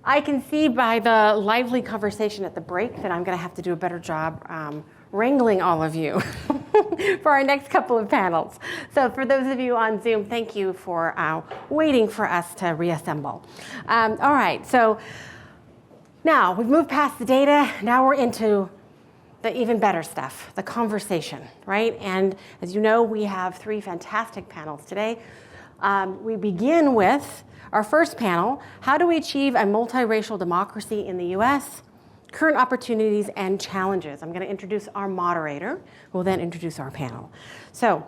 I can see by the lively conversation at the break that I'm going to have to do a better job wrangling all of you for our next couple of panels. So for those of you on Zoom, thank you for waiting for us to reassemble. All right, so now we've moved past the data. Now we're into the even better stuff, the conversation, right? And as you know, we have three fantastic panels today. We begin with our first panel, how do we achieve a multiracial democracy in the US? Current opportunities and challenges. I'm going to introduce our moderator, who will then introduce our panel. So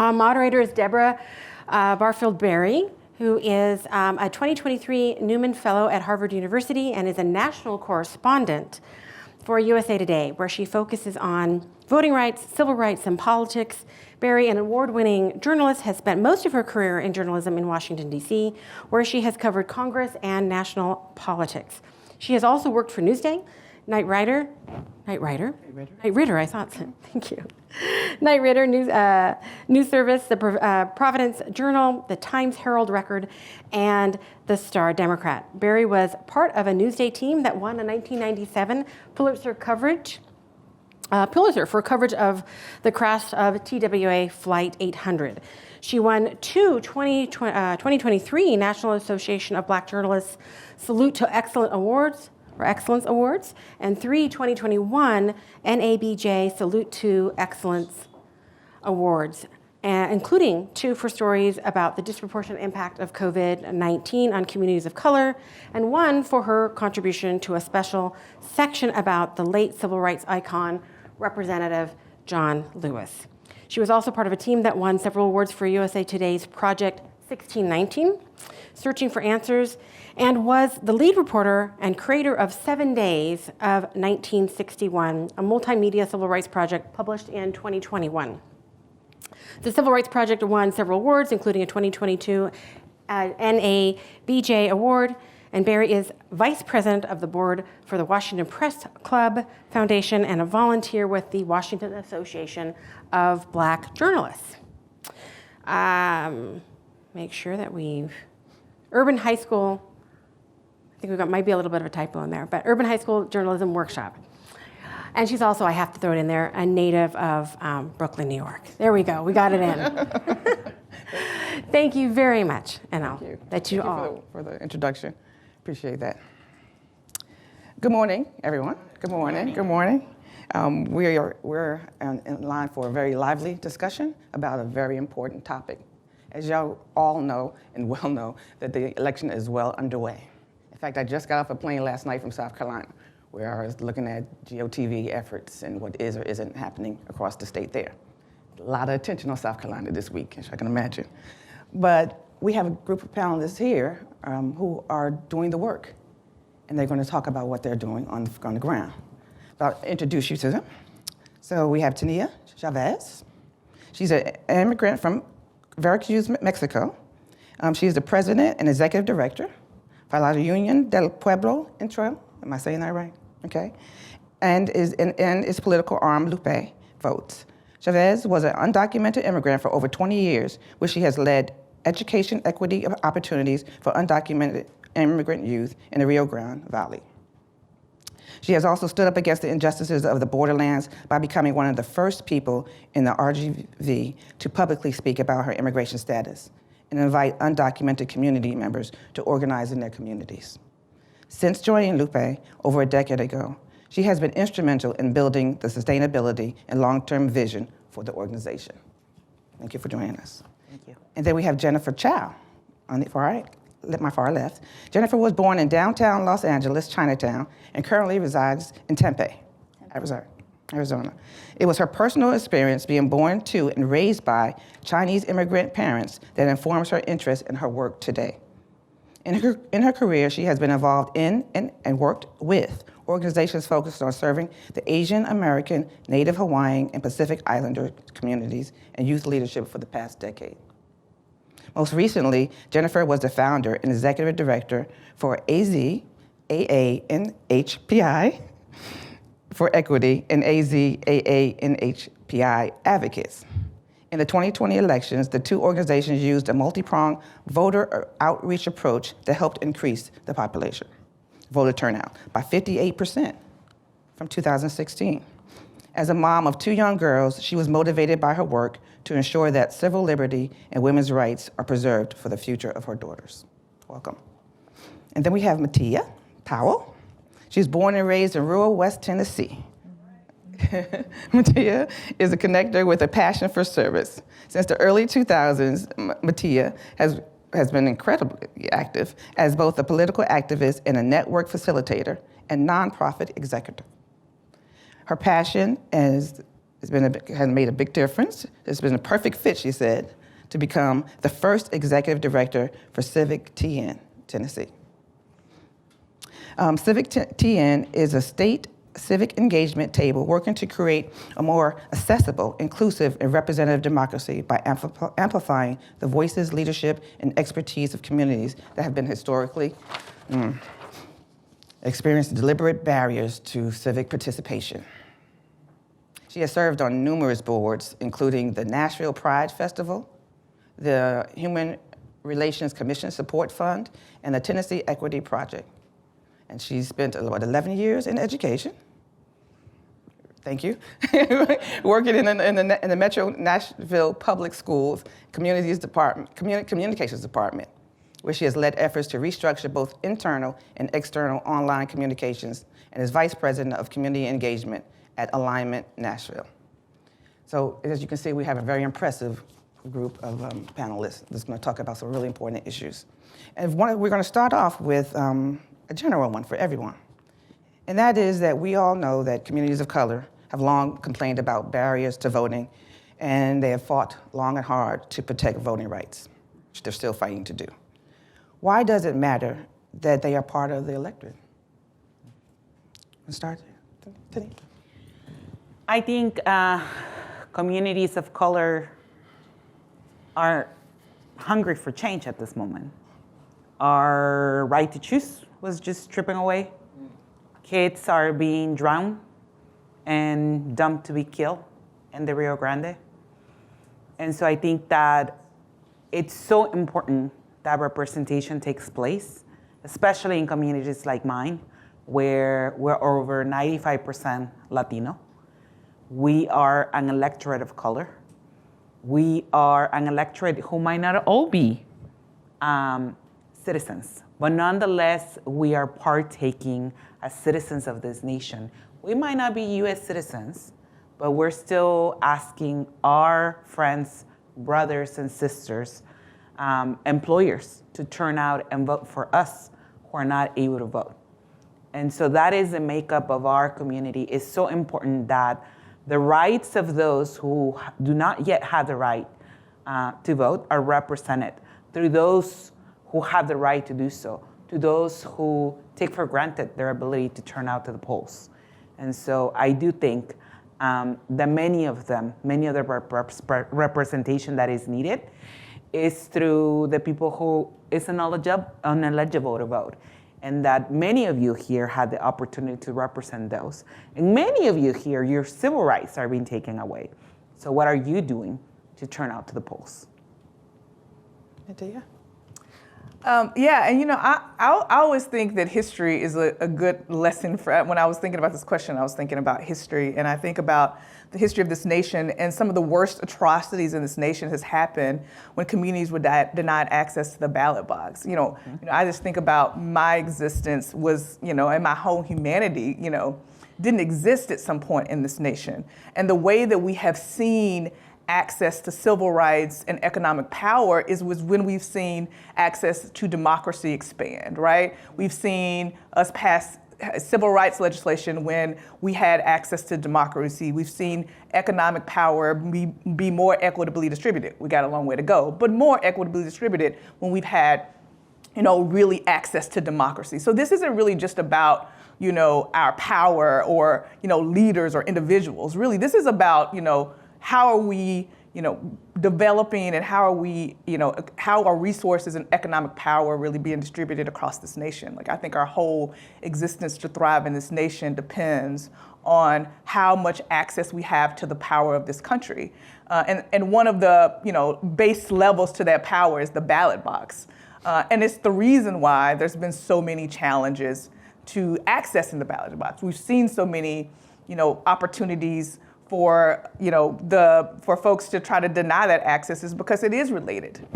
our moderator is Deborah Barfield Berry, who is a 2023 Newman Fellow at Harvard University and is a national correspondent for USA Today, where she focuses on voting rights, civil rights, and politics. Berry, an award-winning journalist, has spent most of her career in journalism in Washington, D.C., where she has covered Congress and national politics. She has also worked for Newsday, Knight Ridder, I thought so, thank you. Knight Ridder, News Service, the Providence Journal, the Times Herald Record, and the Star Democrat. Berry was part of a Newsday team that won a 1997 Pulitzer for coverage of the crash of TWA Flight 800. She won two 2023 National Association of Black Journalists Salute to Excellence Awards, and three 2021 NABJ Salute to Excellence Awards, including two for stories about the disproportionate impact of COVID-19 on communities of color, and one for her contribution to a special section about the late civil rights icon, Representative John Lewis. She was also part of a team that won several awards for USA Today's Project 1619, Searching for Answers, and was the lead reporter and creator of 7 Days of 1961, a multimedia civil rights project published in 2021. The Civil Rights Project won several awards, including a 2022 NABJ award, and Berry is vice president of the board for the Washington Press Club Foundation and a volunteer with the Washington Association of Black Journalists. Make sure that Urban High School, I think might be a little bit of a typo in there, but Urban High School Journalism Workshop. And she's also, I have to throw it in there, a native of Brooklyn, New York. There we go, we got it in. Thank you very much, and I'll let you all. Thank you for the introduction. Appreciate that. Good morning, everyone. Good morning. Good morning. We're in line for a very lively discussion about a very important topic. As y'all all know and well know, that the election is well underway. In fact, I just got off a plane last night from South Carolina, where I was looking at GOTV efforts and what is or isn't happening across the state there. A lot of attention on South Carolina this week, as I can imagine. But we have a group of panelists here who are doing the work, and they're going to talk about what they're doing on the ground. So I'll introduce you to them. So we have Tania Chavez. She's an immigrant from Veracruz, Mexico. She is the president and executive director for la Unión del Pueblo, Entero. Am I saying that right? Okay. And is in its political arm, LUPE, votes. Chavez was an undocumented immigrant for over 20 years, where she has led education equity opportunities for undocumented immigrant youth in the Rio Grande Valley. She has also stood up against the injustices of the borderlands by becoming one of the first people in the RGV to publicly speak about her immigration status and invite undocumented community members to organize in their communities. Since joining LUPE over a decade ago, she has been instrumental in building the sustainability and long-term vision for the organization. Thank you for joining us. Thank you. And then we have Jennifer Chow on my far left. Jennifer was born in downtown Los Angeles, Chinatown, and currently resides in Tempe, Arizona. It was her personal experience being born to and raised by Chinese immigrant parents that informs her interest in her work today. In her career, she has been involved in and worked with organizations focused on serving the Asian American, Native Hawaiian, and Pacific Islander communities and youth leadership for the past decade. Most recently, Jennifer was the founder and executive director for AZAANHPI for Equity and AZAANHPI Advocates. In the 2020 elections, the two organizations used a multi-pronged voter outreach approach that helped increase the population. voter turnout by 58% from 2016. As a mom of 2 young girls, she was motivated by her work to ensure that civil liberty and women's rights are preserved for the future of her daughters. Welcome. And then we have Matia Powell. She's born and raised in rural West Tennessee. Matia is a connector with a passion for service. Since the early 2000s, Matia has been incredibly active as both a political activist and a network facilitator and nonprofit executive. Her passion has made a big difference. It's been a perfect fit, she said, to become the first executive director for CivicTN, Tennessee. CivicTN is a state civic engagement table working to create a more accessible, inclusive, and representative democracy by amplifying the voices, leadership, and expertise of communities that have been historically experienced deliberate barriers to civic participation. She has served on numerous boards, including the Nashville Pride Festival, the Human Relations Commission Support Fund, and the Tennessee Equity Project. And she's spent, 11 years in education. Thank you. Working in the Metro Nashville Public Schools Communications Department, where she has led efforts to restructure both internal and external online communications, and is Vice President of Community Engagement at Alignment Nashville. So as you can see, we have a very impressive group of panelists that's going to talk about some really important issues. And we're going to start off with a general one for everyone. And that is that we all know that communities of color have long complained about barriers to voting, and they have fought long and hard to protect voting rights, which they're still fighting to do. Why does it matter that they are part of the electorate? Let's start there. Tania. I think communities of color are hungry for change at this moment. Our right to choose was just stripping away. Kids are being drowned and dumped to be killed in the Rio Grande. And so I think that it's so important that representation takes place, especially in communities like mine, where we're over 95% Latino. We are an electorate of color. We are an electorate who might not all be citizens, but nonetheless, we are partaking as citizens of this nation. We might not be US citizens, but we're still asking our friends, brothers and sisters, employers to turn out and vote for us who are not able to vote. And so that is the makeup of our community. It's so important that the rights of those who do not yet have the right to vote are represented through those who have the right to do so, to those who take for granted their ability to turn out to the polls. And so I do think that many of the representation that is needed is through the people who is ineligible to vote. And that many of you here had the opportunity to represent those. And many of you here, your civil rights are being taken away. So what are you doing to turn out to the polls? Matia? Yeah, and I always think that history is a good lesson for, when I was thinking about this question, I was thinking about history, and I think about the history of this nation, and some of the worst atrocities in this nation has happened when communities were denied access to the ballot box. I just think about my existence was, and my whole humanity, didn't exist at some point in this nation. And the way that we have seen access to civil rights and economic power was when we've seen access to democracy expand, right? We've seen us pass civil rights legislation when we had access to democracy. We've seen economic power be more equitably distributed. We got a long way to go, but more equitably distributed when we've had, really access to democracy. So this isn't really just about, our power or, leaders or individuals. Really, this is about, how are we, developing, and how are we, how are resources and economic power really being distributed across this nation? Like, I think our whole existence to thrive in this nation depends on how much access we have to the power of this country. And one of the, base levels to that power is the ballot box. And it's the reason why there's been so many challenges to accessing the ballot box. We've seen so many, opportunities for, for folks to try to deny that access is because it is related.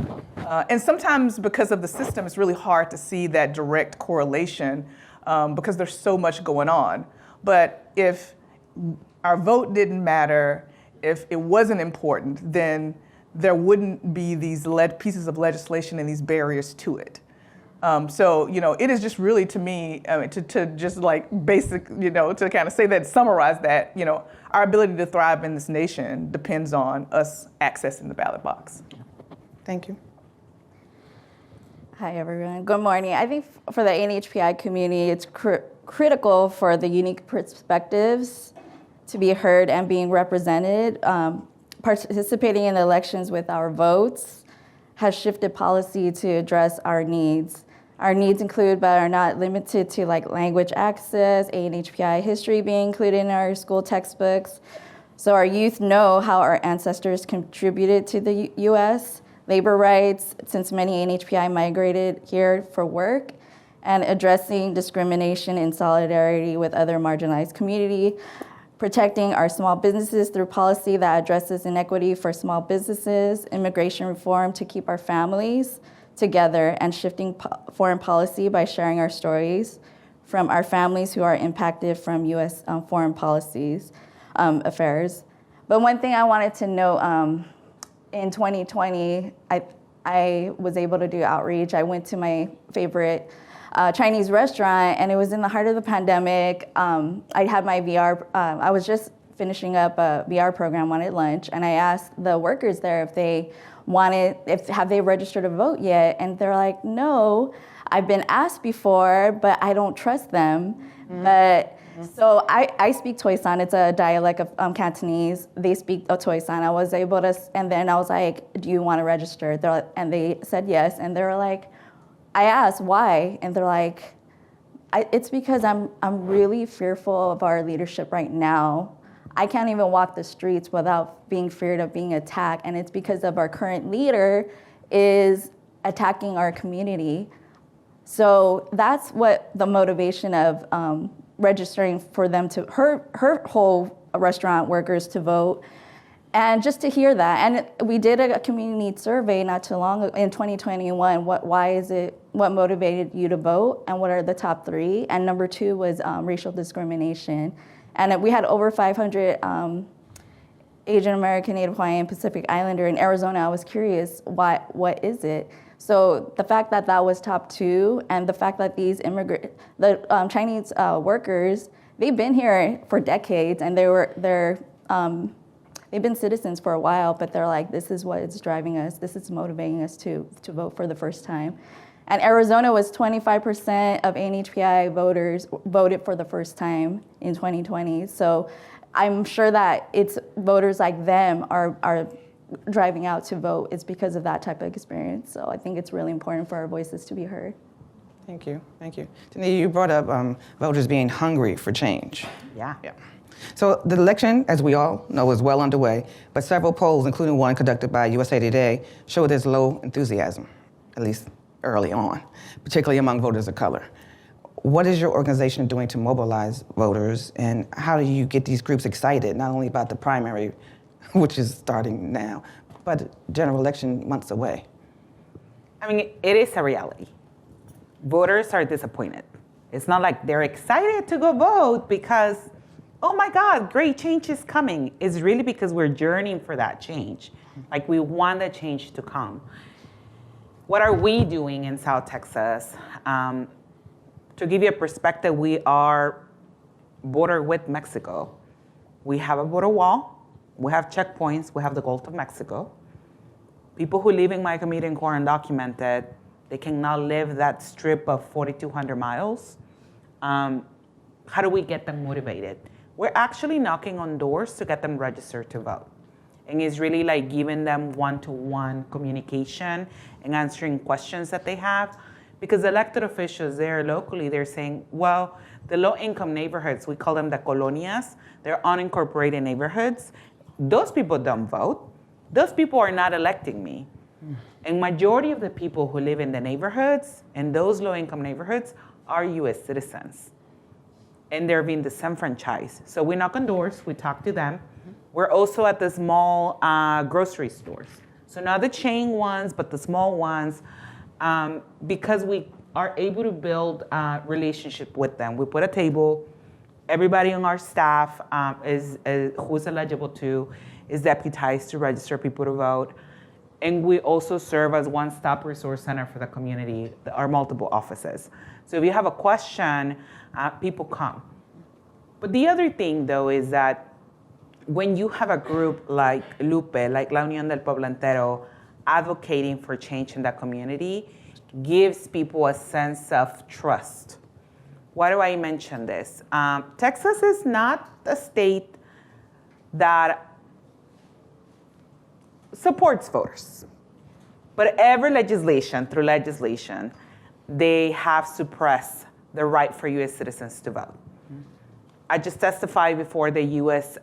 And sometimes because of the system, it's really hard to see that direct correlation because there's so much going on. But if our vote didn't matter, if it wasn't important, then there wouldn't be these pieces of legislation and these barriers to it. So, it is just really, to me, to just like basic, to kind of say that, summarize that, our ability to thrive in this nation depends on us accessing the ballot box. Thank you. Hi, everyone. Good morning. I think for the NHPI community, it's critical for the unique perspectives to be heard and being represented. Participating in the elections with our votes has shifted policy to address our needs. Our needs include, but are not limited to, like language access, ANHPI history being included in our school textbooks. So our youth know how our ancestors contributed to the U.S., labor rights, since many NHPI migrated here for work, and addressing discrimination in solidarity with other marginalized community, protecting our small businesses through policy that addresses inequity for small businesses, immigration reform to keep our families together, and shifting foreign policy by sharing our stories from our families who are impacted from U.S. Foreign policies affairs. But one thing I wanted to note, in 2020, I was able to do outreach. I went to my favorite Chinese restaurant, and it was in the heart of the pandemic. I had my VR, I was just finishing up a VR program, wanted lunch, and I asked the workers there if they have they registered to vote yet? And they're like, no, I've been asked before, but I don't trust them. But so I speak Toisan. It's a dialect of Cantonese. They speak Toisan. I was able to, and then I was like, do you want to register? And they said yes, and they were like, I asked why, and they're like, it's because I'm really fearful of our leadership right now. I can't even walk the streets without being feared of being attacked, and it's because of our current leader is attacking our community. So that's what the motivation of registering for them to, her whole restaurant workers to vote. And just to hear that, and we did a community survey not too long ago in 2021. What motivated you to vote, and what are the top three? And number two was racial discrimination. And we had over 500 Asian American, Native Hawaiian, Pacific Islander in Arizona. I was curious, what is it? So the fact that that was top two, and the fact that these Chinese workers, they've been here for decades, and they've been citizens for a while, but they're like, this is what is driving us. This is motivating us to vote for the first time. And Arizona was 25% of NHPI voters voted for the first time in 2020. So I'm sure that it's voters like them are driving out to vote. It's because of that type of experience. So I think it's really important for our voices to be heard. Thank you. Tania, you brought up voters being hungry for change. Yeah. So the election, as we all know, is well underway, but several polls, including one conducted by USA Today, show there's low enthusiasm, at least early on, particularly among voters of color. What is your organization doing to mobilize voters, and how do you get these groups excited, not only about the primary, which is starting now, but general election months away? I mean, it is a reality. Voters are disappointed. It's not like they're excited to go vote because, oh my God, great change is coming. It's really because we're journeying for that change. Like, we want the change to come. What are we doing in South Texas? To give you a perspective, we are border with Mexico. We have a border wall. We have checkpoints. We have the Gulf of Mexico. People who live in my community and who are undocumented, they cannot live that strip of 4,200 miles. How do we get them motivated? We're actually knocking on doors to get them registered to vote. And it's really like giving them one-to-one communication and answering questions that they have. Because elected officials there locally, they're saying, well, the low-income neighborhoods, we call them the colonias, they're unincorporated neighborhoods. Those people don't vote. Those people are not electing me. And majority of the people who live in the neighborhoods, and those low-income neighborhoods, are US citizens. And they're being disenfranchised. So we knock on doors, we talk to them. We're also at the small grocery stores. So not the chain ones, but the small ones, because we are able to build a relationship with them. We put a table, everybody on our staff who's eligible to is deputized to register people to vote. And we also serve as one-stop resource center for the community, our multiple offices. So if you have a question, people come. But the other thing, though, is that when you have a group like LUPE, like La Unión del Pueblo Entero, advocating for change in that community, gives people a sense of trust. Why do I mention this? Texas is not a state that supports voters. But every legislation, through legislation, they have suppressed the right for US citizens to vote. I just testified before the US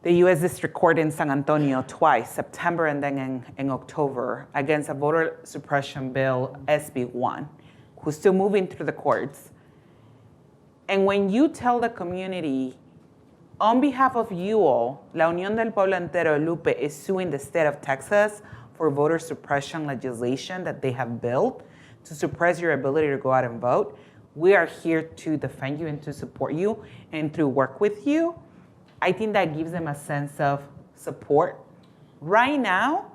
District Court in San Antonio twice, September and then in October, against a voter suppression bill, SB 1, who's still moving through the courts. And when you tell the community, on behalf of you all, La Unión del Pueblo Entero, LUPE, is suing the state of Texas for voter suppression legislation that they have built to suppress your ability to go out and vote. We are here to defend you and to support you and to work with you. I think that gives them a sense of support. Right now,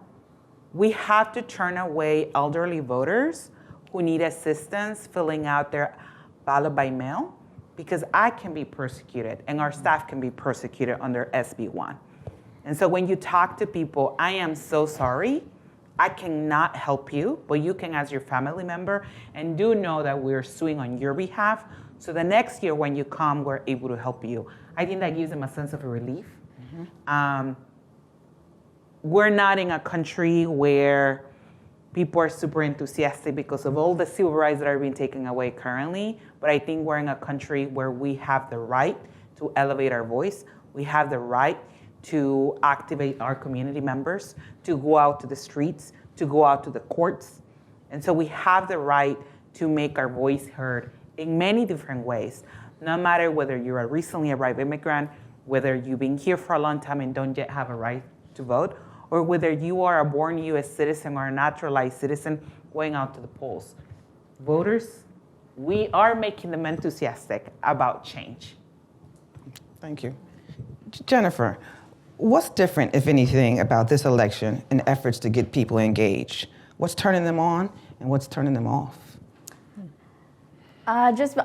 we have to turn away elderly voters who need assistance filling out their ballot by mail, because I can be persecuted and our staff can be persecuted under SB 1. And so when you talk to people, I am so sorry, I cannot help you, but you can as your family member, and do know that we're suing on your behalf. So the next year when you come, we're able to help you. I think that gives them a sense of relief. We're not in a country where people are super enthusiastic because of all the civil rights that are being taken away currently, but I think we're in a country where we have the right to elevate our voice. We have the right to activate our community members, to go out to the streets, to go out to the courts. And so we have the right to make our voice heard in many different ways, no matter whether you're a recently arrived immigrant, whether you've been here for a long time and don't yet have a right to vote, or whether you are a born US citizen or a naturalized citizen going out to the polls. Voters, we are making them enthusiastic about change. Thank you. Jennifer, what's different, if anything, about this election in efforts to get people engaged? What's turning them on and what's turning them off? Just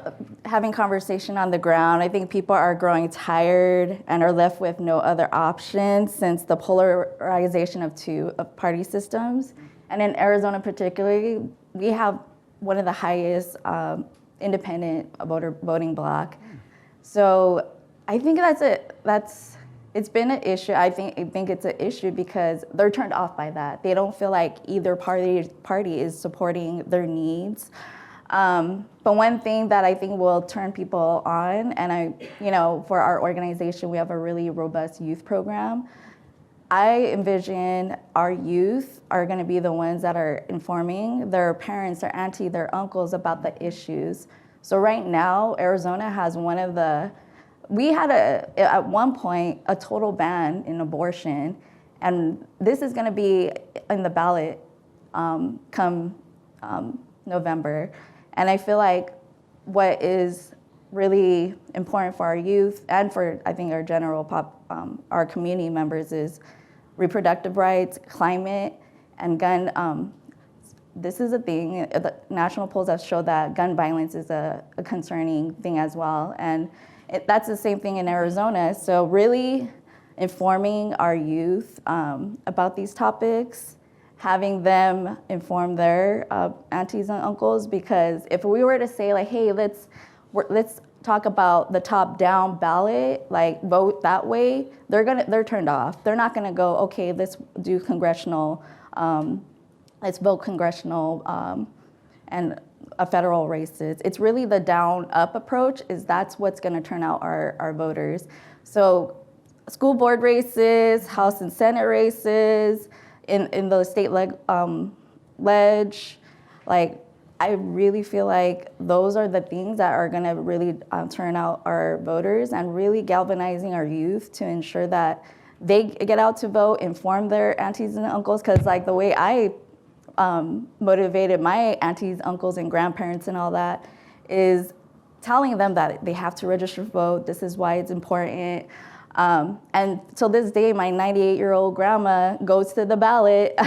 having conversation on the ground. I think people are growing tired and are left with no other options since the polarization of two party systems. And in Arizona particularly, we have one of the highest independent voting bloc. So I think it's been an issue. I think it's an issue because they're turned off by that. They don't feel like either party is supporting their needs. But one thing that I think will turn people on, and for our organization, we have a really robust youth program. I envision our youth are going to be the ones that are informing their parents, their auntie, their uncles about the issues. So right now, Arizona has we had at one point a total ban in abortion, and this is going to be in the ballot come November. And I feel like what is really important for our youth and for, I think, our general our community members is reproductive rights, climate, and gun. This is a thing. The national polls have showed that gun violence is a concerning thing as well. And that's the same thing in Arizona. So really informing our youth about these topics, having them inform their aunties and uncles, because if we were to say like, hey, let's talk about the top-down ballot, like vote that way, they're turned off. They're not gonna go, okay, let's do congressional, let's vote congressional and federal races. It's really the down-up approach, that's what's gonna turn out our voters. So school board races, House and Senate races, in the state ledge, like I really feel like those are the things that are gonna really turn out our voters and really galvanizing our youth to ensure that they get out to vote, inform their aunties and uncles, because like the way I motivated my aunties, uncles, and grandparents and all that is telling them that they have to register to vote. This is why it's important. And till this day, my 98-year-old grandma goes to the ballot.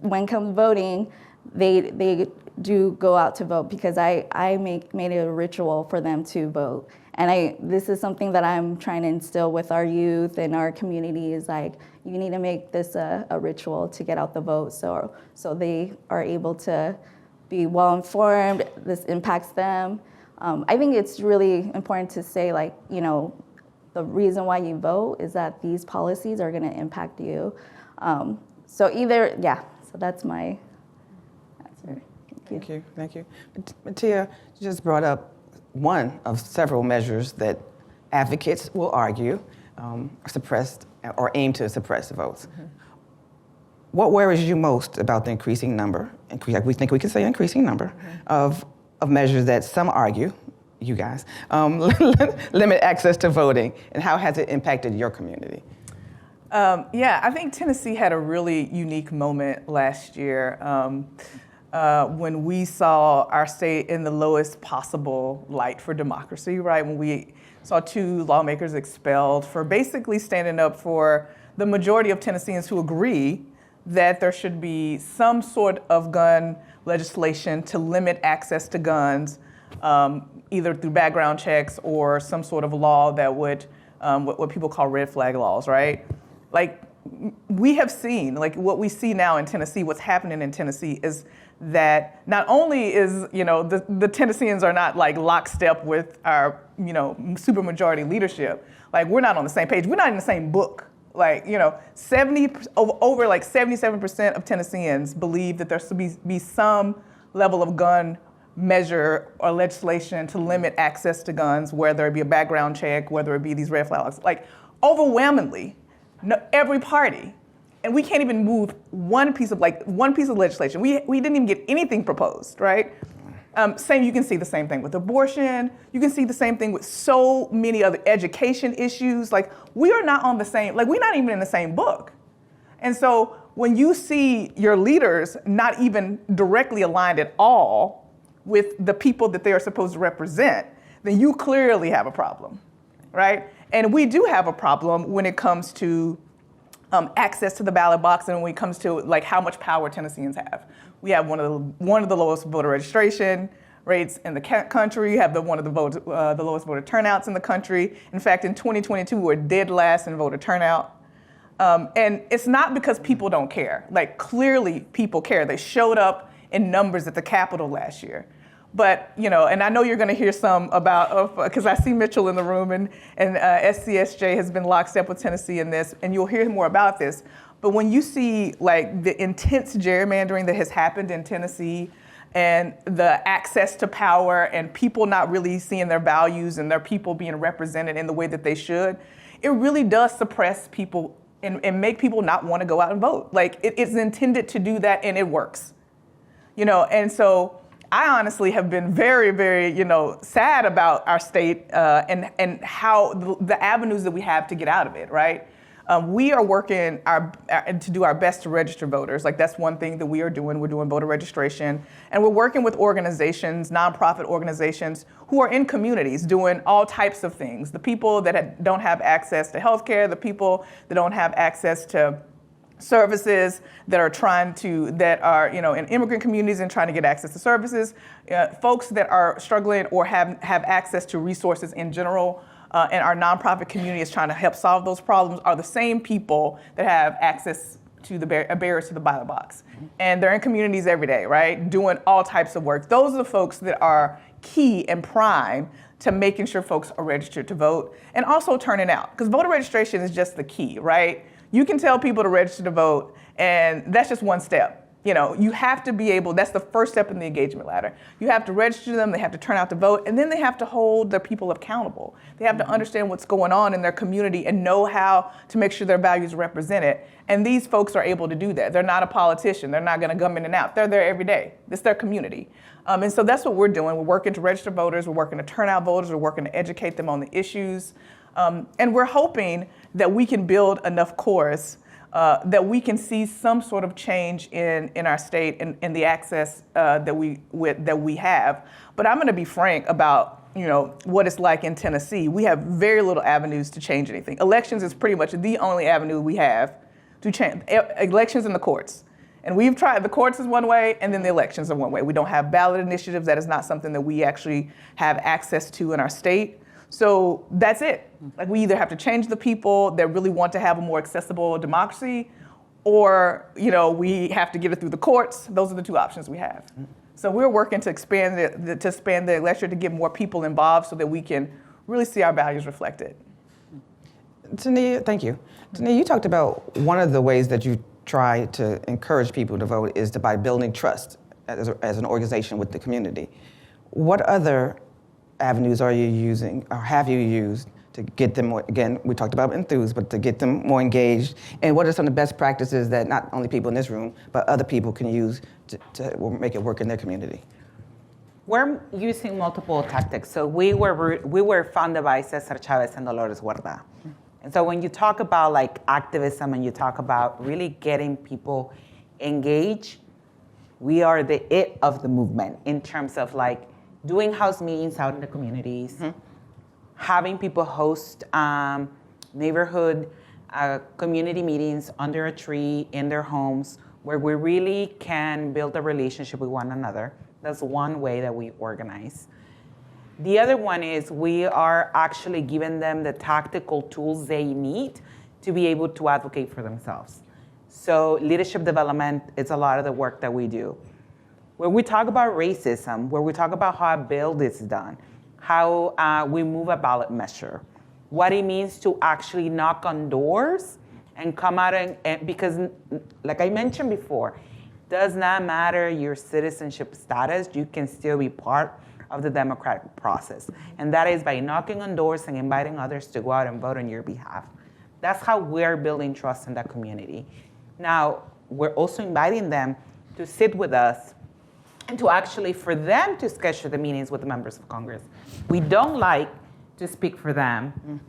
When comes voting, they do go out to vote because I made it a ritual for them to vote. And this is something that I'm trying to instill with our youth and our community is like, you need to make this a ritual to get out the vote so they are able to be well informed. This impacts them. I think it's really important to say, like, you know, the reason why you vote is that these policies are going to impact you. So that's my answer. Thank you. Matia, you just brought up one of several measures that advocates will argue are suppressed or aim to suppress votes. Mm-hmm. What worries you most about the increasing number, we think we can say increasing number, of measures that some argue, you guys, limit access to voting, and how has it impacted your community? I think Tennessee had a really unique moment last year when we saw our state in the lowest possible light for democracy, right? When we saw 2 lawmakers expelled for basically standing up for the majority of Tennesseans who agree that there should be some sort of gun legislation to limit access to guns, either through background checks or some sort of law that would, what people call red flag laws, right? Like, we have seen, like what we see now in Tennessee, what's happening in Tennessee is that not only is, you know, the Tennesseans are not like lockstep with our, you know, supermajority leadership. Like, we're not on the same page. We're not in the same book. Like, you know, over like 77% of Tennesseans believe that there should be some level of gun measure or legislation to limit access to guns, whether it be a background check, whether it be these red flags. Like, overwhelmingly, every party. And we can't even move one piece of legislation. We didn't even get anything proposed, right? You can see the same thing with abortion. You can see the same thing with so many other education issues. Like, we are not on the same, like, we're not even in the same book. And so when you see your leaders not even directly aligned at all with the people that they are supposed to represent, then you clearly have a problem, right? And we do have a problem when it comes to access to the ballot box and when it comes to like how much power Tennesseans have. We have one of the lowest voter registration rates in the country. We have one of the lowest voter turnouts in the country. In fact, in 2022, we were dead last in voter turnout. And it's not because people don't care. Like, clearly people care. They showed up in numbers at the Capitol last year. But, you know, and I know you're going to hear some about, because I see Mitchell in the room, and SCSJ has been lockstep with Tennessee in this, and you'll hear more about this. But when you see like the intense gerrymandering that has happened in Tennessee and the access to power and people not really seeing their values and their people being represented in the way that they should, it really does suppress people and make people not want to go out and vote. Like, it's intended to do that, and it works. You know, and so I honestly have been very, very, you know, sad about our state and how the avenues that we have to get out of it, right? We are working to do our best to register voters. Like, that's one thing that we are doing. We're doing voter registration. And we're working with organizations, nonprofit organizations, who are in communities doing all types of things. The people that don't have access to healthcare, the people that don't have access to services, that are, you know, in immigrant communities and trying to get access to services, folks that are struggling or have access to resources in general. And our nonprofit community is trying to help solve those problems, are the same people that have access to the barriers to the ballot box. And they're in communities every day, right? Doing all types of work. Those are the folks that are key and prime to making sure folks are registered to vote and also turning out. Because voter registration is just the key, right? You can tell people to register to vote, and that's just one step. You have to be able, that's the first step in the engagement ladder. You have to register them, they have to turn out to vote, and then they have to hold their people accountable. They have to understand what's going on in their community and know how to make sure their values are represented. And these folks are able to do that. They're not a politician. They're not gonna come in and out. They're there every day. It's their community. And so that's what we're doing. We're working to register voters, we're working to turn out voters, we're working to educate them on the issues. And we're hoping that we can build enough cores that we can see some sort of change in our state and the access that we have. But I'm going to be frank about what it's like in Tennessee. We have very little avenues to change anything. Elections is pretty much the only avenue we have to change. Elections and the courts. And we've tried, the courts is one way, and then the elections are one way. We don't have ballot initiatives. That is not something that we actually have access to in our state. So that's it. Like, we either have to change the people that really want to have a more accessible democracy, or we have to get it through the courts. Those are the two options we have. So we're working to expand the electorate to get more people involved so that we can really see our values reflected. Tania, thank you. Tania, you talked about one of the ways that you try to encourage people to vote is by building trust as an organization with the community. What other avenues are you using or have you used to get them more, again, we talked about enthused, but to get them more engaged? And what are some of the best practices that not only people in this room, but other people can use to make it work in their community? We're using multiple tactics. So we were founded by Cesar Chavez and Dolores Huerta. And so when you talk about like activism and you talk about really getting people engaged, we are the it of the movement in terms of like doing house meetings out in the communities, having people host neighborhood community meetings under a tree in their homes where we really can build a relationship with one another. That's one way that we organize. The other one is we are actually giving them the tactical tools they need to be able to advocate for themselves. So leadership development is a lot of the work that we do. Where we talk about racism, where we talk about how a bill is done, how we move a ballot measure, what it means to actually knock on doors and come out and because like I mentioned before, does not matter your citizenship status, you can still be part of the democratic process. And that is by knocking on doors and inviting others to go out and vote on your behalf. That's how we're building trust in that community. Now, we're also inviting them to sit with us and to actually, for them to schedule the meetings with the members of Congress. We don't like to speak for them.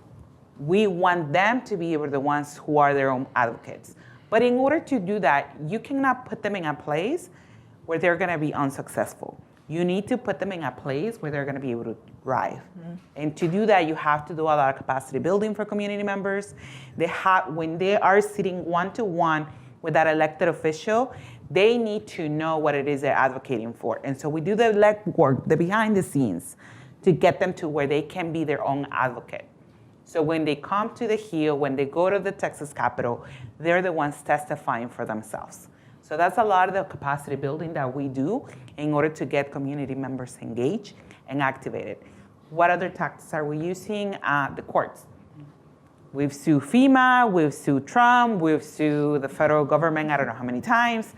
We want them to be able to be the ones who are their own advocates. But in order to do that, you cannot put them in a place where they're gonna be unsuccessful. You need to put them in a place where they're gonna be able to thrive. And to do that, you have to do a lot of capacity building for community members. When they are sitting one-to-one with that elected official, they need to know what it is they're advocating for. And so we do the legwork, the behind the scenes, to get them to where they can be their own advocate. So when they come to the Hill, when they go to the Texas Capitol, they're the ones testifying for themselves. So that's a lot of the capacity building that we do in order to get community members engaged and activated. What other tactics are we using? The courts. We've sued FEMA, we've sued Trump, we've sued the federal government, I don't know how many times.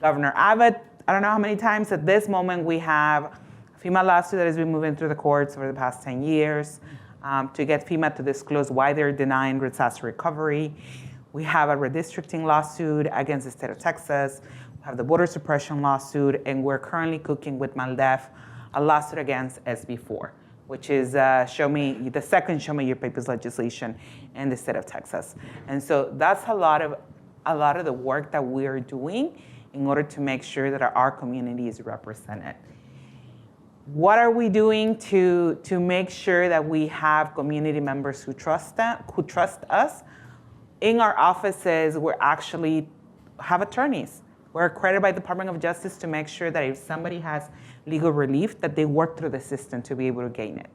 Governor Abbott, I don't know how many times. At this moment, we have a FEMA lawsuit that has been moving through the courts over the past 10 years to get FEMA to disclose why they're denying disaster recovery. We have a redistricting lawsuit against the state of Texas. We have the voter suppression lawsuit, and we're currently cooking with MALDEF a lawsuit against SB4, which is the second Show Me Your Papers legislation in the state of Texas. And so that's a lot of the work that we are doing in order to make sure that our community is represented. What are we doing to make sure that we have community members who trust us? In our offices, we actually have attorneys. We're accredited by the Department of Justice to make sure that if somebody has legal relief, that they work through the system to be able to gain it.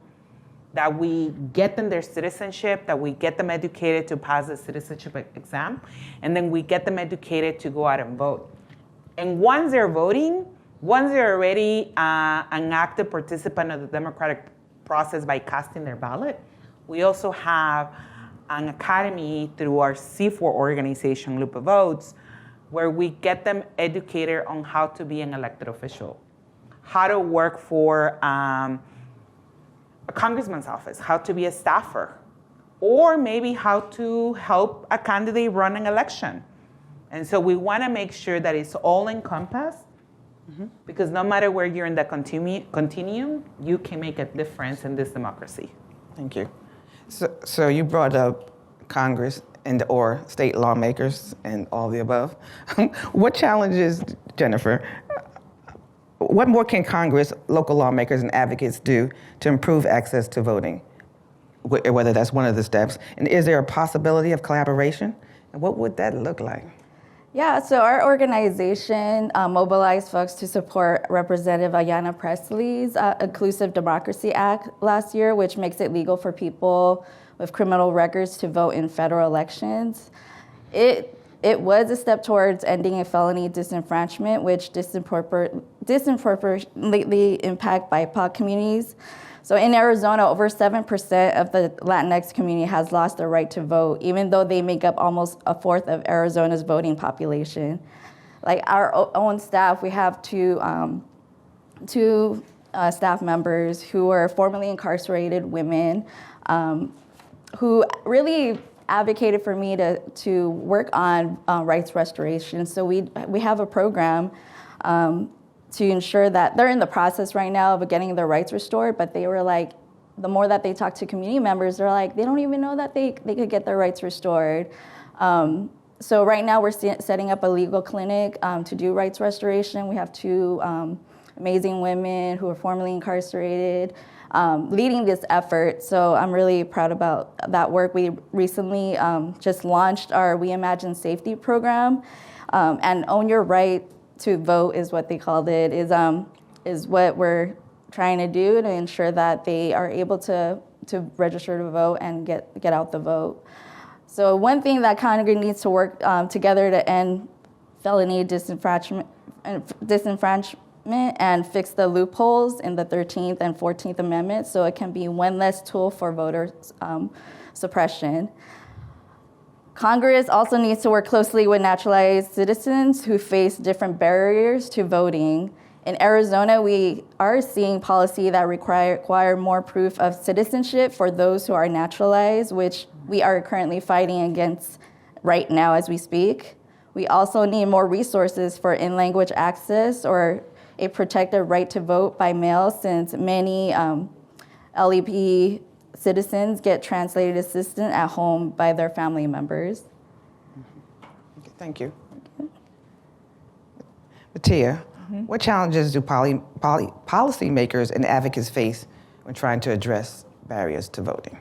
That we get them their citizenship, that we get them educated to pass the citizenship exam, and then we get them educated to go out and vote. And once they're voting, once they're already an active participant of the democratic process by casting their ballot, we also have an academy through our C4 organization, LUPE Votes, where we get them educated on how to be an elected official, how to work for a congressman's office, how to be a staffer, or maybe how to help a candidate run an election. And so we want to make sure that it's all encompassed, because no matter where you're in the continuum, you can make a difference in this democracy. Thank you. So you brought up Congress or state lawmakers and all the above. What challenges, Jennifer, what more can Congress, local lawmakers, and advocates do to improve access to voting, whether that's one of the steps? And is there a possibility of collaboration? And what would that look like? Yeah, so our organization mobilized folks to support Representative Ayanna Presley's Inclusive Democracy Act last year, which makes it legal for people with criminal records to vote in federal elections. It was a step towards ending a felony disenfranchisement, which disproportionately impact BIPOC communities. So in Arizona, over 7% of the Latinx community has lost their right to vote, even though they make up almost a fourth of Arizona's voting population. Like our own staff, we have two staff members who are formerly incarcerated women who really advocated for me to work on rights restoration. So we have a program to ensure that they're in the process right now of getting their rights restored, but they were like, the more that they talk to community members, they're like, they don't even know that they could get their rights restored. So right now we're setting up a legal clinic to do rights restoration. We have two amazing women who are formerly incarcerated leading this effort. So I'm really proud about that work. We recently just launched our We Imagine Safety program, and Own Your Right to Vote is what they called it, is what we're trying to do to ensure that they are able to register to vote and get out the vote. So one thing that Congress needs to work together to end felony disenfranchisement and fix the loopholes in the 13th and 14th Amendments so it can be one less tool for voter suppression. Congress also needs to work closely with naturalized citizens who face different barriers to voting. In Arizona, we are seeing policy that require more proof of citizenship for those who are naturalized, which we are currently fighting against right now as we speak. We also need more resources for in-language access or a protected right to vote by mail, since many LEP citizens get translated assistance at home by their family members. Thank you. Matia, what challenges do policymakers and advocates face when trying to address barriers to voting?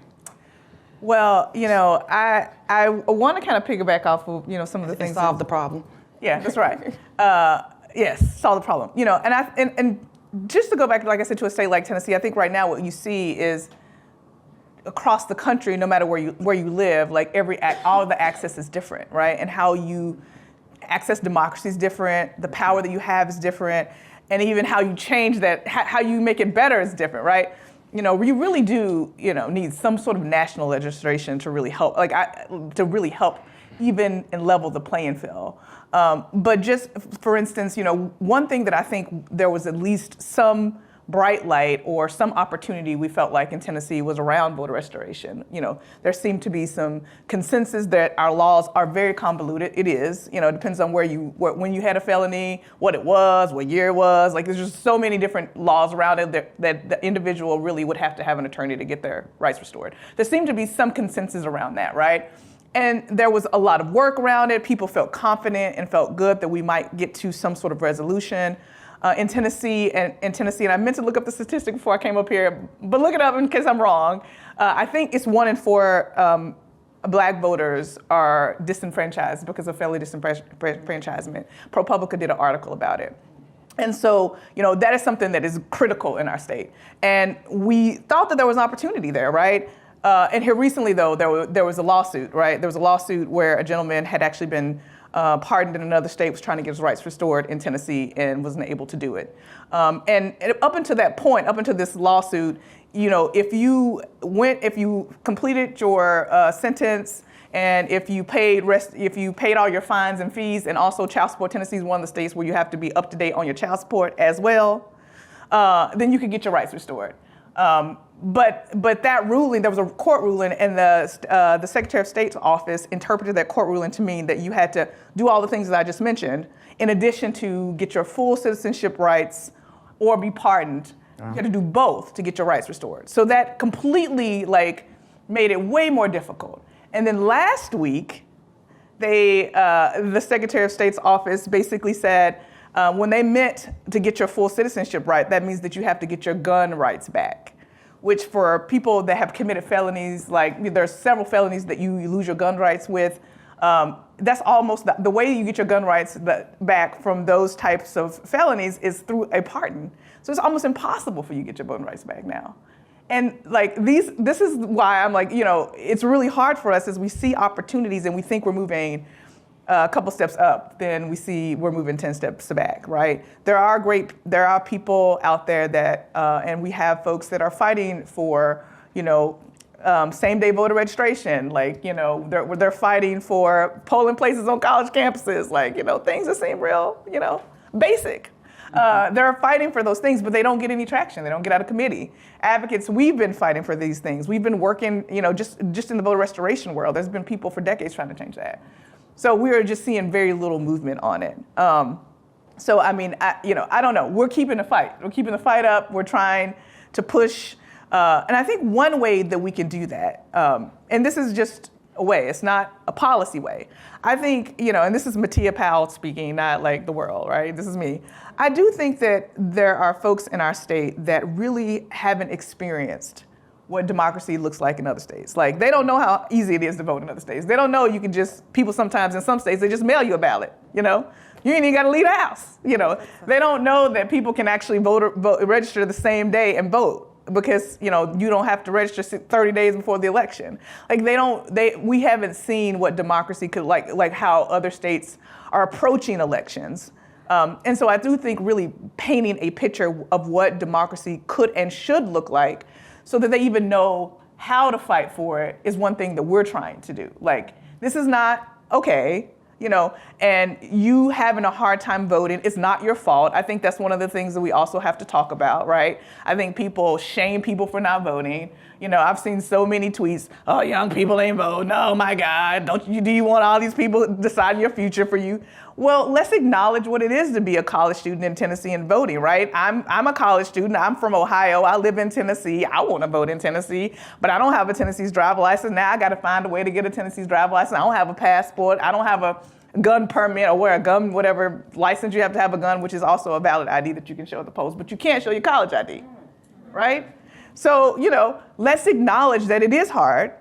Well, I want to kind of piggyback off of some of the things. Solve the problem. Yeah, that's right. Yes, solve the problem. And just to go back, like I said, to a state like Tennessee, I think right now what you see is across the country, no matter where you live, like all of the access is different, right? And how you access democracy is different. The power that you have is different, and even how you change that, how you make it better is different, right? We really do, need some sort of national legislation to really help, even and level the playing field. But just for instance, one thing that I think there was at least some bright light or some opportunity we felt like in Tennessee was around voter restoration. There seemed to be some consensus that our laws are very convoluted. It is, it depends on when you had a felony, what it was, what year it was. Like there's just so many different laws around it that the individual really would have to have an attorney to get their rights restored. There seemed to be some consensus around that, right? And there was a lot of work around it. People felt confident and felt good that we might get to some sort of resolution. In Tennessee, and I meant to look up the statistic before I came up here, but look it up in case I'm wrong. I think it's 1 in 4 Black voters are disenfranchised because of felony disenfranchisement. ProPublica did an article about it. And so, that is something that is critical in our state. And we thought that there was an opportunity there, right? And here recently, though, there was a lawsuit, right? There was a lawsuit where a gentleman had actually been pardoned in another state, was trying to get his rights restored in Tennessee and wasn't able to do it. And up until that point, up until this lawsuit, if you completed your sentence And if you paid all your fines and fees, and also child support, Tennessee is one of the states where you have to be up to date on your child support as well, then you could get your rights restored. But that ruling, there was a court ruling, and the Secretary of State's office interpreted that court ruling to mean that you had to do all the things that I just mentioned, in addition to get your full citizenship rights or be pardoned. You had to do both to get your rights restored. So that completely made it way more difficult. And then last week, the Secretary of State's office basically said, when they meant to get your full citizenship right, that means that you have to get your gun rights back, which for people that have committed felonies, there's several felonies that you lose your gun rights with. That's almost the way you get your gun rights back from those types of felonies is through a pardon. So it's almost impossible for you to get your gun rights back now. And this is why I'm it's really hard for us as we see opportunities and we think we're moving a couple steps up, then we see we're moving 10 steps back, right? There are people out there that, and we have folks that are fighting for, same-day voter registration, they're fighting for polling places on college campuses, things that seem real, basic. They're fighting for those things, but they don't get any traction. They don't get out of committee. Advocates, we've been fighting for these things. We've been working, just in the voter restoration world. There's been people for decades trying to change that. So we are just seeing very little movement on it. So I don't know. We're keeping the fight. We're keeping the fight up. We're trying to push. And I think one way that we can do that, and this is just a way, it's not a policy way. I think, and this is Matia Powell speaking, not the world, right? This is me. I do think that there are folks in our state that really haven't experienced what democracy looks like in other states. They don't know how easy it is to vote in other states. They don't know you can people sometimes in some states, they just mail you a ballot, You ain't even gotta leave the house, They don't know that people can actually register the same day and vote because, you don't have to register 30 days before the election. We haven't seen what democracy could how other states are approaching elections. And so I do think really painting a picture of what democracy could and should look like so that they even know how to fight for it is one thing that we're trying to do. This is not okay, and you having a hard time voting, it's not your fault. I think that's one of the things that we also have to talk about, right? I think people shame people for not voting. I've seen so many tweets, oh, young people ain't voting, oh my God, do you want all these people deciding your future for you? Well, let's acknowledge what it is to be a college student in Tennessee and voting, right? I'm a college student, I'm from Ohio, I live in Tennessee, I want to vote in Tennessee, but I don't have a Tennessee's driver's license. Now I got to find a way to get a Tennessee's driver's license. I don't have a passport, I don't have a gun permit or wear a gun, whatever license you have to have a gun, which is also a valid ID that you can show at the polls, but you can't show your college ID, right? So, let's acknowledge that it is hard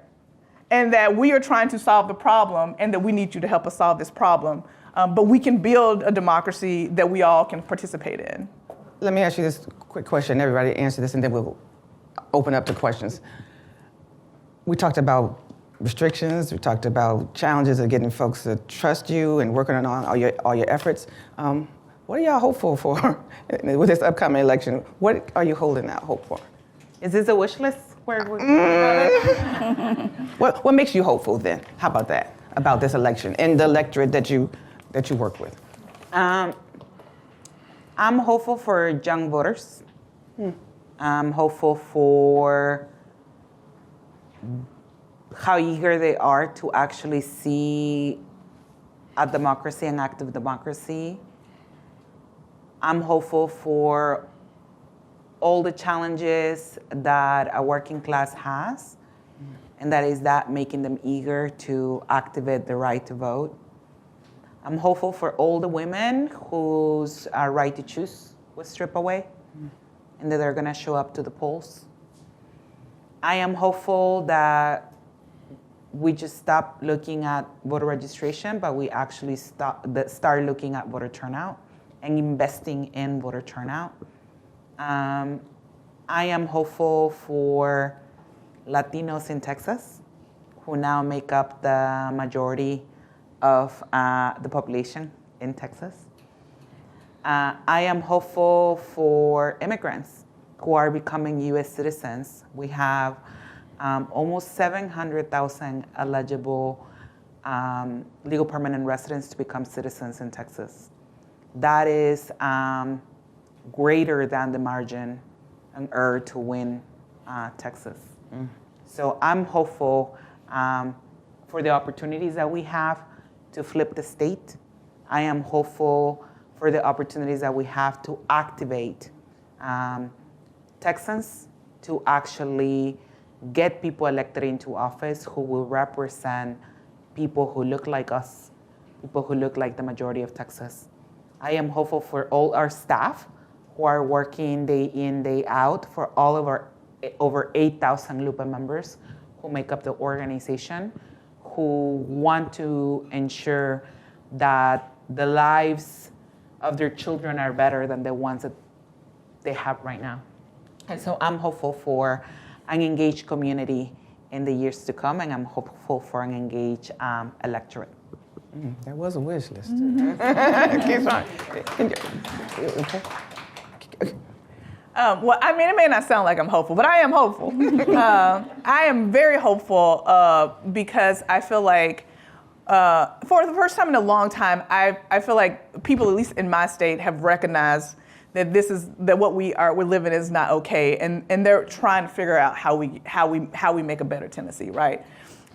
and that we are trying to solve the problem and that we need you to help us solve this problem. But we can build a democracy that we all can participate in. Let me ask you this quick question. Everybody answer this, and then we'll open up to questions. We talked about restrictions. We talked about challenges of getting folks to trust you and working on all your efforts. What are y'all hopeful for with this upcoming election? What are you holding out hope for? Is this a wish list? What makes you hopeful then? How about that? About this election and the electorate that you work with? I'm hopeful for young voters. I'm hopeful for how eager they are to actually see a democracy, an active democracy. I'm hopeful for all the challenges that a working class has, and that is making them eager to activate the right to vote. I'm hopeful for all the women whose right to choose was stripped away, and that they're gonna show up to the polls. I am hopeful that we just stop looking at voter registration, but we actually start looking at voter turnout and investing in voter turnout. I am hopeful for Latinos in Texas, who now make up the majority of the population in Texas. I am hopeful for immigrants who are becoming U.S. citizens. We have almost 700,000 eligible legal permanent residents to become citizens in Texas. That is greater than the margin on error to win Texas. So I'm hopeful for the opportunities that we have to flip the state. I am hopeful for the opportunities that we have to activate Texans to actually get people elected into office who will represent people who look like us, people who look like the majority of Texas. I am hopeful for all our staff who are working day in, day out, for all of our over 8,000 LUPE members who make up the organization, who want to ensure that the lives of their children are better than the ones that they have right now. And so I'm hopeful for an engaged community in the years to come, and I'm hopeful for an engaged electorate. That was a wish list. Keep on. Okay. Well, I mean, it may not sound like I'm hopeful, but I am hopeful. I am very hopeful because I feel like for the first time in a long time, I feel like people, at least in my state, have recognized that that what we're living is not okay, and they're trying to figure out how we make a better Tennessee, right?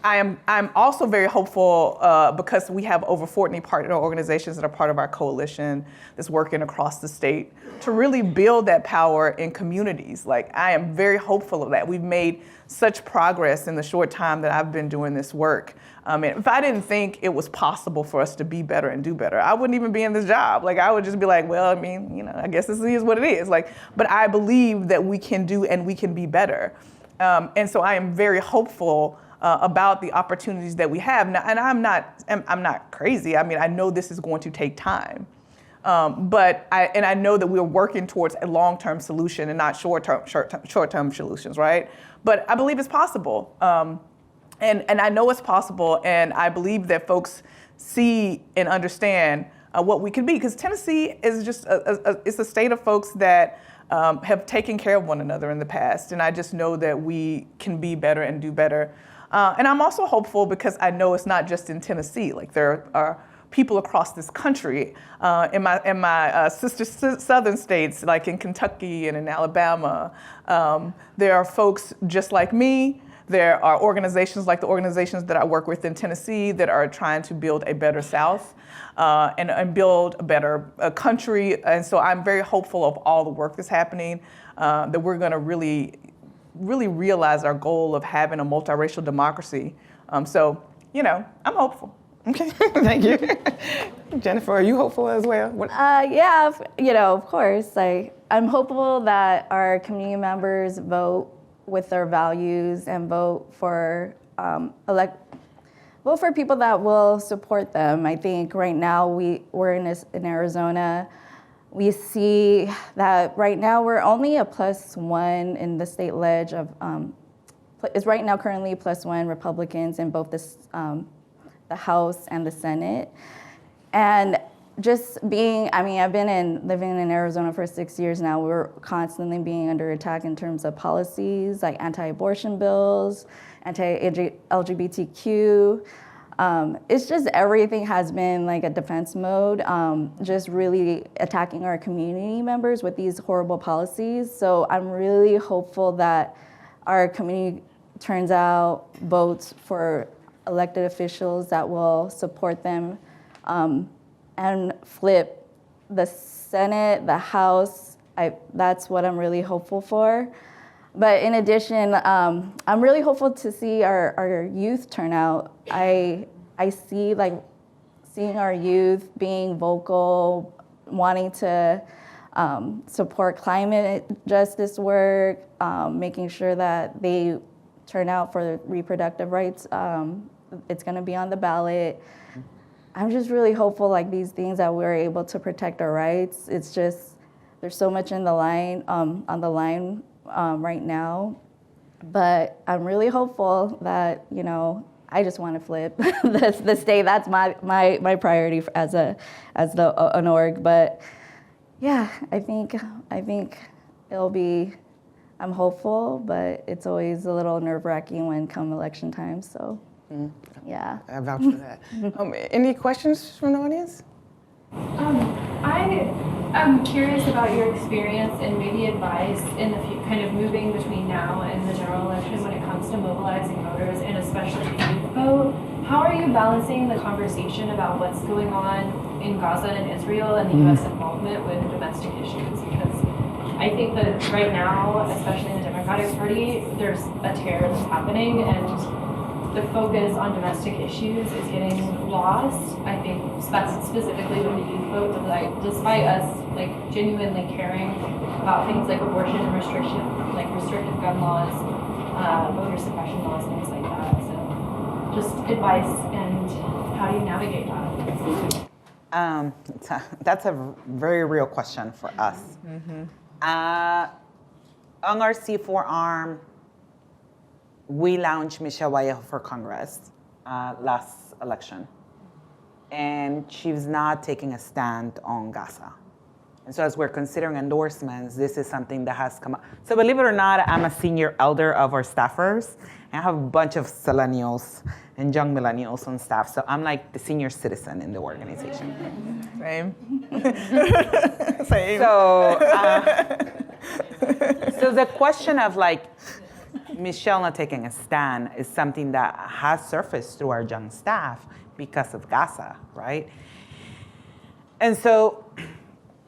I'm also very hopeful because we have over 40 partner organizations that are part of our coalition that's working across the state to really build that power in communities. Like, I am very hopeful of that. We've made such progress in the short time that I've been doing this work. And if I didn't think it was possible for us to be better and do better, I wouldn't even be in this job. Like, I would just be like, well, I mean, I guess this is what it is. Like, but I believe that we can do and we can be better. And so I am very hopeful about the opportunities that we have now, and I'm not crazy. I mean, I know this is going to take time, but I know that we're working towards a long-term solution and not short-term solutions, right? But I believe it's possible, and I know it's possible, and I believe that folks see and understand what we can be, because Tennessee is just it's a state of folks that have taken care of one another in the past, and I just know that we can be better and do better. And I'm also hopeful because I know it's not just in Tennessee. Like, there are people across this country, in my sister southern states, like in Kentucky and in Alabama. There are folks just like me. There are organizations like the organizations that I work with in Tennessee that are trying to build a better South and build a better country. And so I'm very hopeful of all the work that's happening, that we're going to really realize our goal of having a multiracial democracy. So, I'm hopeful. Okay, thank you. Jennifer, are you hopeful as well? Yeah, of course. I'm hopeful that our community members vote with their values and vote for people that will support them. I think right now we're in Arizona. We see that right now we're only a +1 in the state ledge of, is right now currently +1 Republicans in both the House and the Senate. And just I've been living in Arizona for 6 years now. We're constantly being under attack in terms of policies like anti-abortion bills, anti-LGBTQ. It's just everything has been like a defense mode, just really attacking our community members with these horrible policies. So I'm really hopeful that our community turns out, votes for elected officials that will support them, and flip the Senate, the House. That's what I'm really hopeful for. But in addition, I'm really hopeful to see our youth turn out. I see seeing our youth being vocal, wanting to support climate justice work, making sure that they turn out for reproductive rights. It's going to be on the ballot. I'm just really hopeful these things that we're able to protect our rights. It's just there's so much on the line right now, but I'm really hopeful that I just want to flip the state. That's my priority as an org. But yeah, I think it'll be. I'm hopeful, but it's always a little nerve-wracking when come election time. So Yeah. I vouch for that. Any questions from the audience? I'm curious about your experience and maybe advice in the kind of moving between now and the general election when it comes to mobilizing voters and especially the youth vote. How are you balancing the conversation about what's going on in Gaza and Israel and the U.S. involvement with domestic issues? Because I think that right now, especially in the Democratic Party, there's a tear that's happening and the focus on domestic issues is getting lost. I think specifically with the youth vote, like despite us like genuinely caring about things like abortion and restrictive gun laws, voter suppression laws, things like that. So just advice and how do you navigate that? That's a very real question for us. On our C4 arm, we launched Michelle Vallejo for Congress last election. And she's not taking a stand on Gaza. And so as we're considering endorsements, this is something that has come up. So believe it or not, I'm a senior elder of our staffers. And I have a bunch of millennials and young millennials on staff. So I'm like the senior citizen in the organization. Same. So the question of like, Michelle not taking a stand is something that has surfaced through our young staff because of Gaza, right? And so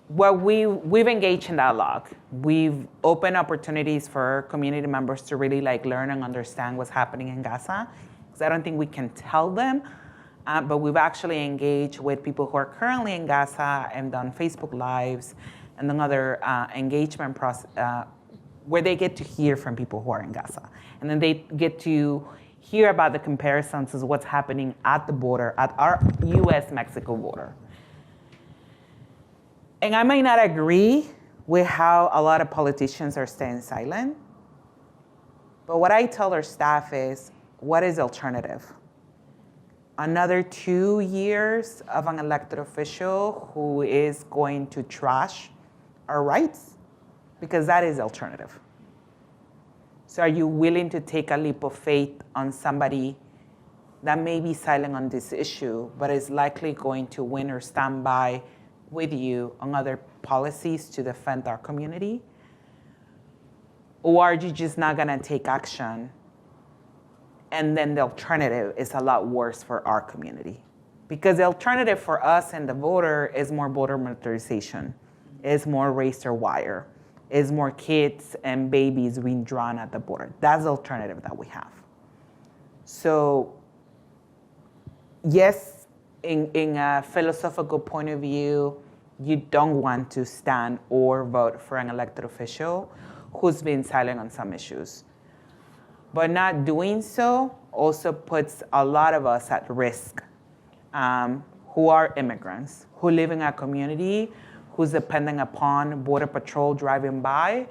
what we've engaged in dialogue. We've opened opportunities for community members to really like learn and understand what's happening in Gaza. Because I don't think we can tell them, but we've actually engaged with people who are currently in Gaza and done Facebook Lives and then other engagement process, where they get to hear from people who are in Gaza. And then they get to hear about the comparisons of what's happening at the border, at our US-Mexico border. And I might not agree with how a lot of politicians are staying silent, but what I tell our staff is, what is the alternative? Another 2 years of an elected official who is going to trash our rights? Because that is the alternative. So are you willing to take a leap of faith on somebody that may be silent on this issue, but is likely going to win or stand by with you on other policies to defend our community? Or are you just not gonna take action? And then the alternative is a lot worse for our community. Because the alternative for us and the voter is more voter militarization, is more razor wire, is more kids and babies being drawn at the border. That's the alternative that we have. So yes, in a philosophical point of view, you don't want to stand or vote for an elected official who's been silent on some issues. But not doing so also puts a lot of us at risk, who are immigrants, who live in a community who's dependent upon Border Patrol driving by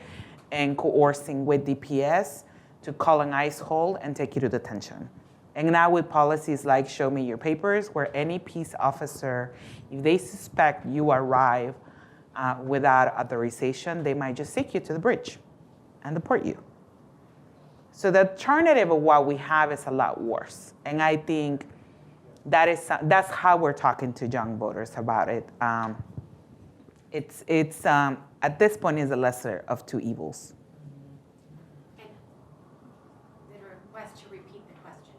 and coercing with DPS to call an ICE hold and take you to detention. And now with policies like Show Me Your Papers, where any peace officer, if they suspect you arrive without authorization, they might just take you to the bridge and deport you. So the alternative of what we have is a lot worse. And I think that's how we're talking to young voters about it. It's at this point is the lesser of two evils. And the request to repeat the question.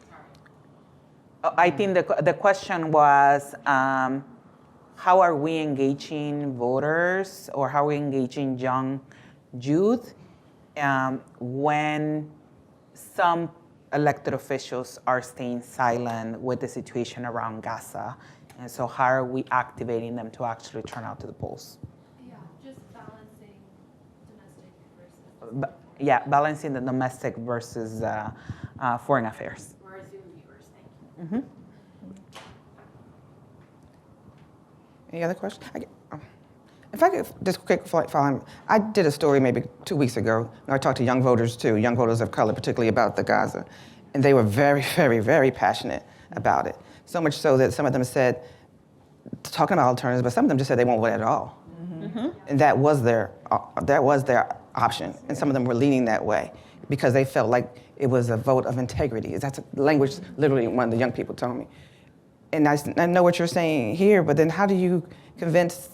Sorry. I think the question was, how are we engaging voters or how are we engaging young youth when some elected officials are staying silent with the situation around Gaza? And so how are we activating them to actually turn out to the polls? Yeah, just balancing domestic versus. Balancing the domestic versus foreign affairs. We're Zoom viewers, thank you. Any other questions? If I could just quick follow, I did a story maybe 2 weeks ago. I talked to young voters too, young voters of color, particularly about the Gaza. And they were very, very, very passionate about it. So much so that some of them said, talking about alternatives, but some of them just said they won't vote at all. And that was their option. And some of them were leaning that way. because they felt like it was a vote of integrity. That's a language literally one of the young people told me. And I know what you're saying here, but then how do you convince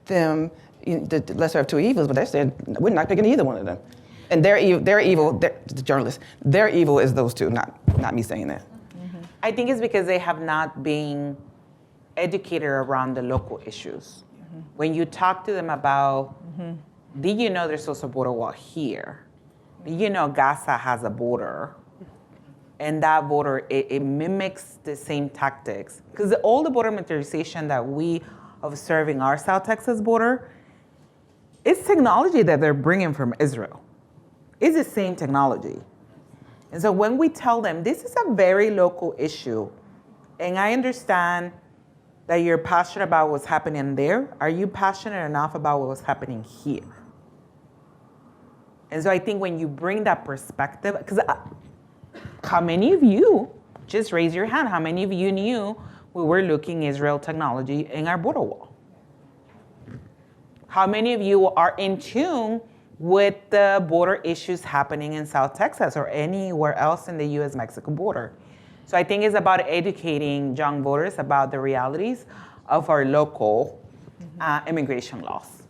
them, the lesser of two evils, but they said, we're not picking either one of them. And their evil, the journalists, their evil is those two, not me saying that. I think it's because they have not been educated around the local issues. When you talk to them about, did you know there's also a border wall here? Did you know Gaza has a border? And that border, it mimics the same tactics. Because all the border militarization that we observe in our South Texas border, it's technology that they're bringing from Israel. It's the same technology. And so when we tell them, this is a very local issue, and I understand that you're passionate about what's happening there, are you passionate enough about what's happening here? And so I think when you bring that perspective, because how many of you, just raise your hand, how many of you knew we were looking Israel technology in our border wall? How many of you are in tune with the border issues happening in South Texas or anywhere else in the US-Mexico border? So I think it's about educating young voters about the realities of our local immigration laws.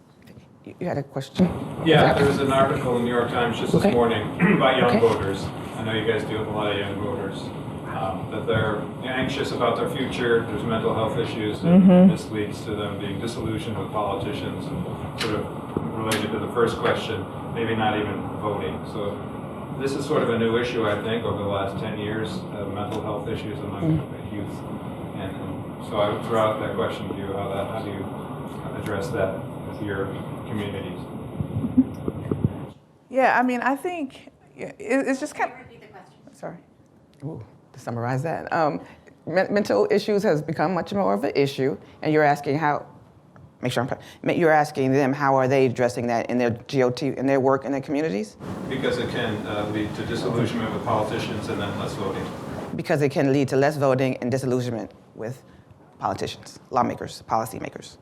You had a question? Yeah, there was an article in the New York Times just this morning about young voters. I know you guys deal with a lot of young voters, that they're anxious about their future. There's mental health issues, and this leads to them being disillusioned with politicians, and sort of related to the first question, maybe not even voting. So this is sort of a new issue, I think, over the last 10 years, mental health issues among youth. And so I would throw out that question to you, how do you address that with your communities? Yeah, I mean, I think it's just kind of. Repeat the question. Sorry. Ooh, to summarize that, mental issues has become much more of an issue, and you're asking you're asking them how are they addressing that in their GOT, in their work in their communities? Because it can lead to disillusionment with politicians and then less voting. Because it can lead to less voting and disillusionment with politicians, lawmakers, policymakers.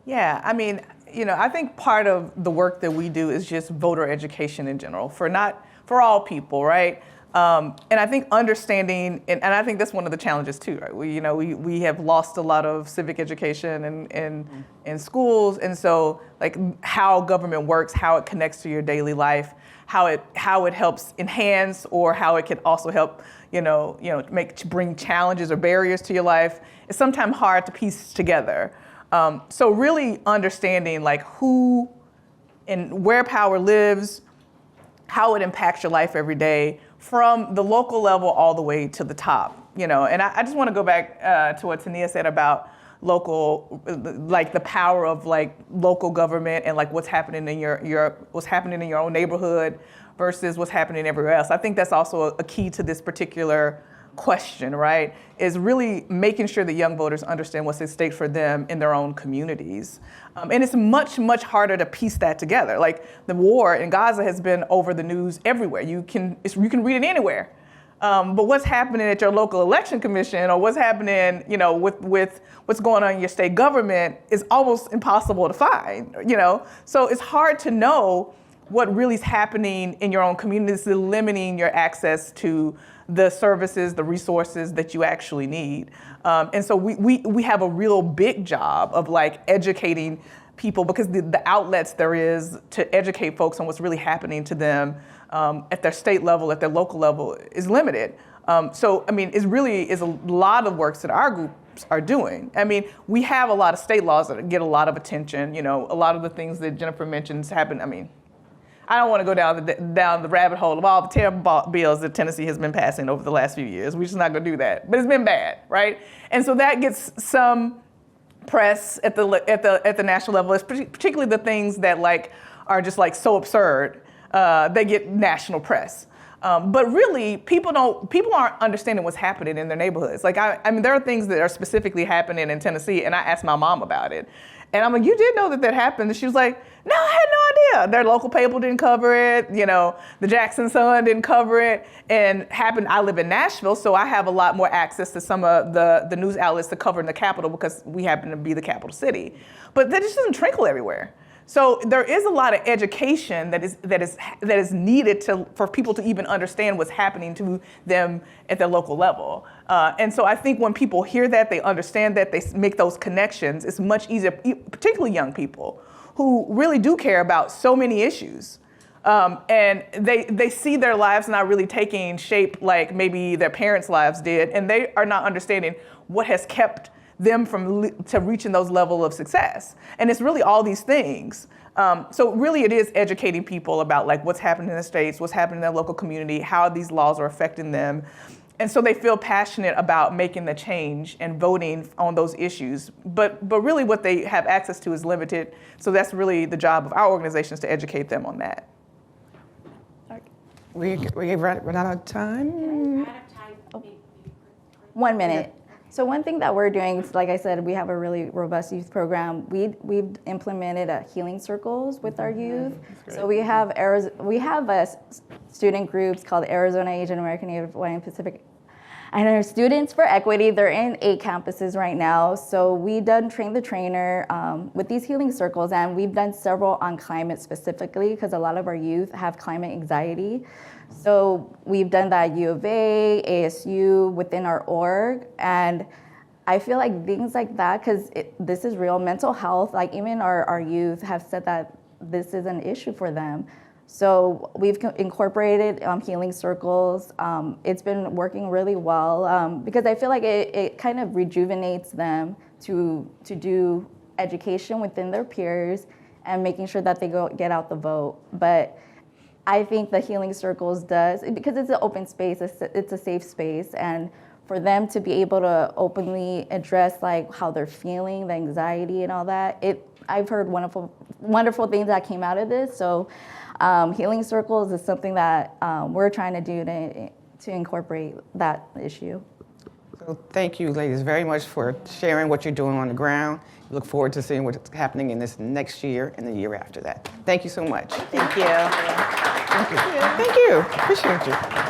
Yeah, I mean, I think part of the work that we do is just voter education in general for all people, right? And I think understanding, and I think that's one of the challenges too, right? We have lost a lot of civic education in schools, and so like how government works, how it connects to your daily life, how it helps enhance, or how it can also help, bring challenges or barriers to your life. It's sometimes hard to piece together. So really understanding like who and where power lives, how it impacts your life every day, from the local level all the way to the top, And I just want to go back to what Tania said about local, like the power of like local government and like what's happening in your own neighborhood versus what's happening everywhere else. I think that's also a key to this particular question, right? Is really making sure that young voters understand what's at stake for them in their own communities. And it's much, much harder to piece that together. Like the war in Gaza has been over the news everywhere. You can read it anywhere. But what's happening at your local election commission or what's happening, with what's going on in your state government is almost impossible to find, So it's hard to know what really is happening in your own community. It's limiting your access to the services, the resources that you actually need. And so we have a real big job of like educating people because the outlets there is to educate folks on what's really happening to them at their state level, at their local level is limited. So, I mean, it really is a lot of work that our groups are doing. I mean, we have a lot of state laws that get a lot of attention. A lot of the things that Jennifer mentions happen. I mean, I don't want to go down the rabbit hole of all the terrible bills that Tennessee has been passing over the last few years. We're just not going to do that. But it's been bad, right? And so that gets some press at the national level. It's particularly the things that like are just like so absurd. They get national press. But really, people aren't understanding what's happening in their neighborhoods. Like I mean, there are things that are specifically happening in Tennessee, and I asked my mom about it. And I'm like, you did know that happened? And she was like, no, I had no idea. Their local paper didn't cover it. The Jackson Sun didn't cover it. And I live in Nashville, so I have a lot more access to some of the news outlets that cover in the capital because we happen to be the capital city. But that just doesn't trickle everywhere. So there is a lot of education that is needed for people to even understand what's happening to them at their local level. And so I think when people hear that, they understand that, they make those connections, it's much easier, particularly young people who really do care about so many issues. And they see their lives not really taking shape like maybe their parents' lives did, and they are not understanding what has kept them to reaching those level of success. And it's really all these things. So really it is educating people about like what's happening in the states, what's happening in their local community, how these laws are affecting them. And so they feel passionate about making the change and voting on those issues. But really what they have access to is limited. So that's really the job of our organizations to educate them on that. We run out of time. 1 minute. So one thing that we're doing, like I said, we have a really robust youth program. We've implemented healing circles with our youth. So we have student groups called Arizona Asian American Native Hawaiian Pacific. And our Students for Equity, they're in 8 campuses right now. So we done train the trainer with these healing circles, and we've done several on climate specifically because a lot of our youth have climate anxiety. So we've done that at U of A, ASU, within our org. And I feel like things like that, because this is real mental health, like even our youth have said that this is an issue for them. So we've incorporated healing circles. It's been working really well because I feel like it kind of rejuvenates them to do education within their peers and making sure that they get out the vote. But I think the healing circles does, because it's an open space, it's a safe space, and for them to be able to openly address like how they're feeling, the anxiety and all that, I've heard wonderful things that came out of this. So healing circles is something that we're trying to do to incorporate that issue. So thank you, ladies, very much for sharing what you're doing on the ground. We look forward to seeing what's happening in this next year and the year after that. Thank you so much. Thank you. Thank you. Thank you. Appreciate you.